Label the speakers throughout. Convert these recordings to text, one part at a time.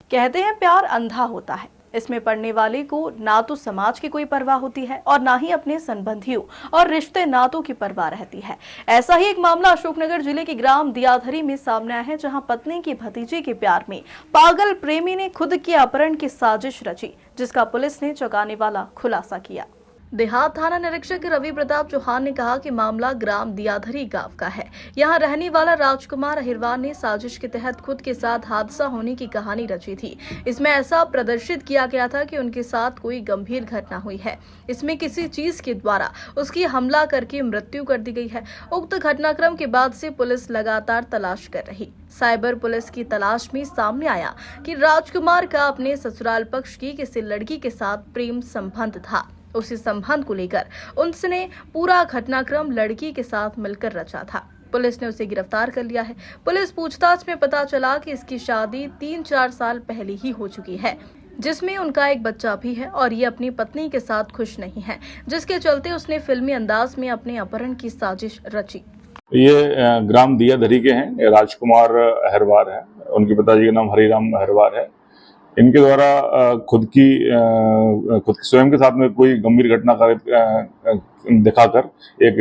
Speaker 1: कहते हैं प्यार अंधा होता है। इसमें पड़ने वाले को ना तो समाज की कोई परवाह होती है और ना ही अपने संबंधियों और रिश्ते नातों की परवाह रहती है। ऐसा ही एक मामला अशोकनगर जिले के ग्राम दियाधरी में सामने आया है, जहां पत्नी की भतीजे के प्यार में पागल प्रेमी ने खुद के अपहरण की साजिश रची, जिसका पुलिस ने चौंकाने वाला खुलासा किया। देहात थाना निरीक्षक रवि प्रताप चौहान ने कहा कि मामला ग्राम दियाधरी गांव का है। यहां रहने वाला राजकुमार अहिरवार ने साजिश के तहत खुद के साथ हादसा होने की कहानी रची थी। इसमें ऐसा प्रदर्शित किया गया था कि उनके साथ कोई गंभीर घटना हुई है। इसमें किसी चीज के द्वारा उसकी हमला करके मृत्यु कर दी गई है। उक्त घटनाक्रम के बाद से पुलिस लगातार तलाश कर रही। साइबर पुलिस की तलाश में सामने आया कि राजकुमार का अपने ससुराल पक्ष की किसी लड़की के साथ प्रेम संबंध था। उसी संबंध को लेकर उसने पूरा घटनाक्रम लड़की के साथ मिलकर रचा था। पुलिस ने उसे गिरफ्तार कर लिया है। पुलिस पूछताछ में पता चला कि इसकी शादी 3-4 साल पहले ही हो चुकी है, जिसमें उनका एक बच्चा भी है और ये अपनी पत्नी के साथ खुश नहीं है, जिसके चलते उसने फिल्मी अंदाज में अपने अपहरण की साजिश रची।
Speaker 2: ये ग्राम दियाधरी के हैं, राजकुमार अहिरवार है। उनके पिताजी का नाम हरिराम अहिरवार है। इनके द्वारा खुद स्वयं के साथ में कोई गंभीर घटना दिखाकर एक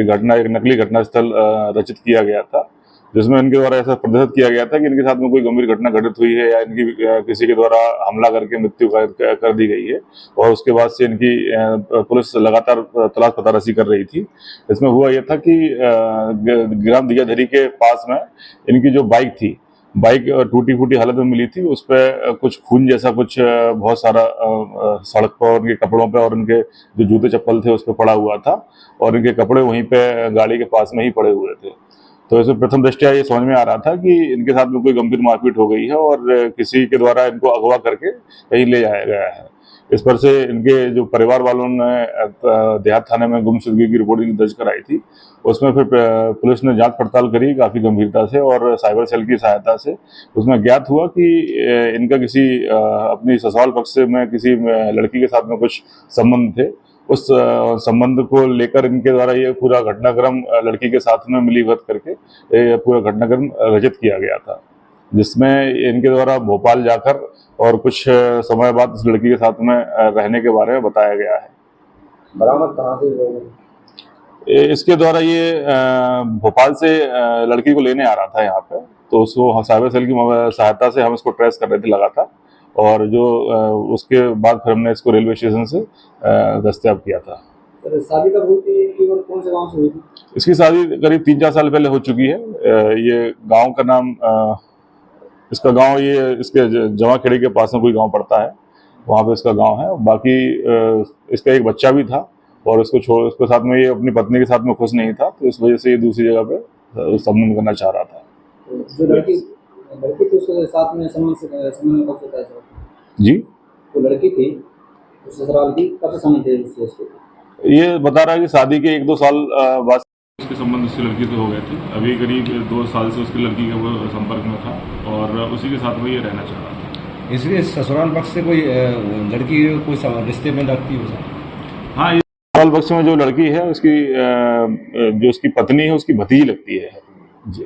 Speaker 2: नकली घटना स्थल रचित किया गया था, जिसमें इनके द्वारा ऐसा प्रदर्शित किया गया था कि इनके साथ में कोई गंभीर घटना घटित हुई है या इनकी किसी के द्वारा हमला करके मृत्यु कर दी गई है। और उसके बाद से इनकी पुलिस लगातार तलाश पताराशी कर रही थी। इसमें हुआ यह था कि ग्राम दियाधरी के पास में इनकी जो बाइक टूटी फूटी हालत में मिली थी। उस पर कुछ खून जैसा कुछ बहुत सारा सड़क पर उनके कपड़ों पे और उनके जो जूते चप्पल थे उस पर पड़ा हुआ था, और इनके कपड़े वहीं पे गाड़ी के पास में ही पड़े हुए थे। तो इसमें प्रथम दृष्टया ये समझ में आ रहा था कि इनके साथ में कोई गंभीर मारपीट हो गई है और किसी के द्वारा इनको अगवा करके कहीं ले जाया गया है। इस पर से इनके जो परिवार वालों ने देहात थाने में गुमशुदगी की रिपोर्ट दर्ज कराई थी। उसमें फिर पुलिस ने जांच पड़ताल करी काफ़ी गंभीरता से, और साइबर सेल की सहायता से उसमें ज्ञात हुआ कि इनका किसी अपनी ससुराल पक्ष से में किसी लड़की के साथ में कुछ संबंध थे। उस संबंध को लेकर इनके द्वारा ये पूरा घटनाक्रम लड़की के साथ में मिलीभगत करके ये पूरा घटनाक्रम रचित किया गया था, जिसमें इनके द्वारा भोपाल जाकर और कुछ समय बाद उस लड़की के साथ में रहने के बारे में बताया गया है।
Speaker 3: बरामद कहाँ से हुआ?
Speaker 2: इसके द्वारा ये भोपाल से लड़की को लेने आ रहा था यहाँ पे, तो उसको साइबर सेल की सहायता से हम इसको ट्रेस कर रहे थे लगातार, और जो उसके बाद फिर हमने इसको रेलवे स्टेशन से दस्तयाब किया था।
Speaker 3: शादी कब हुई थी? कौन से गांव से हुई थी?
Speaker 2: इसकी शादी करीब 3-4 साल पहले हो चुकी है। ये गांव का नाम इसका गांव ये इसके जमाखेड़ी के पास में कोई गांव पड़ता है, वहाँ पे इसका गांव है। बाकी इसका एक बच्चा भी था, और उसके साथ में ये अपनी पत्नी के साथ में खुश नहीं था, तो इस वजह से ये दूसरी जगह पे संबंध करना चाह रहा था।
Speaker 3: जो लड़की थी उसके साथ में संबंध कब से था?
Speaker 2: जी,
Speaker 3: तो लड़की थी ससुराल की, कब से संबंध थे?
Speaker 2: ये बता रहा है कि शादी के 1-2 साल बाद उसके संबंध उसकी लड़की से हो गए थे। अभी करीब 2 साल से उसकी लड़की का वो संपर्क में था, और उसी के साथ में ये रहना चाह रहा था।
Speaker 4: इसलिए ससुराल पक्ष से कोई लड़की कोई रिश्ते में लगती हो?
Speaker 2: हाँ, ये ससुराल पक्ष में जो लड़की है उसकी जो उसकी पत्नी है उसकी भतीजी लगती है जी।